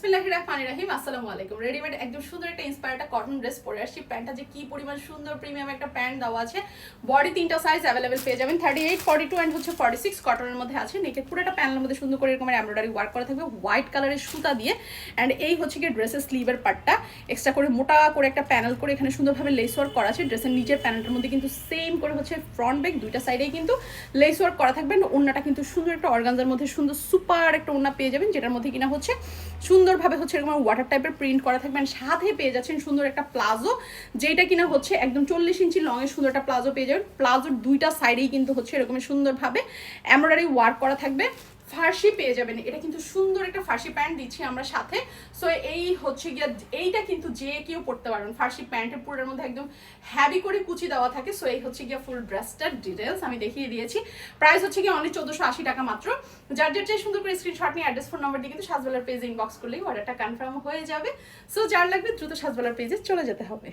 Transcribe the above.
বিসমিল্লাহির রহমানির রহিম। আসসালামু আলাইকুম। রেডিমেড একদম সুন্দর একটা ইন্সপায়ার্ড কটন ড্রেস পরে আসছি। প্যান্টটা যে কি পরিমাণ সুন্দর প্রিমিয়াম একটা প্যান্ট দেওয়া আছে। বডি তিনটা সাইজ অ্যাভেলেবেল পেয়ে যাবেন, 38, 42 অ্যান্ড হচ্ছে 46 কটনের মধ্যে আছে। নেকের পুরোটা প্যানেলের মধ্যে সুন্দর করে এরকম এমব্রয়ডারি ওয়ার্ক করা থাকবে হোয়াইট কালারের সুতা দিয়ে। অ্যান্ড এই হচ্ছে কি ড্রেসের স্লিভের পার্টটা এক্সট্রা করে মোটা করে একটা প্যানেল করে এখানে সুন্দরভাবে লেস ওয়ার্ক করা আছে। ড্রেসের নিচের প্যানেলটার মধ্যে কিন্তু সেম করে হচ্ছে ফ্রন্ট ব্যাক দুইটা সাইডেই কিন্তু লেস ওয়ার্ক করা থাকবে। ওড়নাটা কিন্তু সুন্দর একটা অর্গানজার মধ্যে সুন্দর সুপার একটা ওড়না পেয়ে যাবেন, যেটার মধ্যে কিনা হচ্ছে সুন্দরভাবে হচ্ছে এরকম ওয়াটার টাইপের প্রিন্ট করা থাকবে। সাথে পেয়ে যাচ্ছেন সুন্দর একটা প্লাজো, যেটা কিনা হচ্ছে একদম 40 ইঞ্চি লং এর সুন্দর একটা প্লাজো পেয়ে যাবেন। প্লাজোর দুইটা সাইডেই কিন্তু হচ্ছে এরকম সুন্দরভাবে এমব্রয়ডারি ওয়ার্ক করা থাকবে। ফার্সি পেয়ে যাবেন, এটা কিন্তু সুন্দর একটা ফার্সি প্যান্ট দিচ্ছি আমরা সাথে। সো এই হচ্ছে গিয়া এইটা কিন্তু যে কেউ পড়তে পারবেন। ফার্সি প্যান্টের পুরোর মধ্যে একদম হ্যাভি করে কুচি দেওয়া থাকে। সো এই হচ্ছে গিয়া ফুল ড্রেসটার ডিটেলস আমি দেখিয়ে দিয়েছি। প্রাইস হচ্ছে গিয়ে অনলি 1480 টাকা মাত্র। যার চেয়ে সুন্দর করে স্ক্রিনশট নিয়ে অ্যাড্রেস ফোন নাম্বার দিয়ে কিন্তু সাজবেলার পেজে ইনবক্স করলেই অর্ডারটা কনফার্ম হয়ে যাবে। সো যার লাগবে দ্রুত সাজবেলার পেজে চলে যেতে হবে।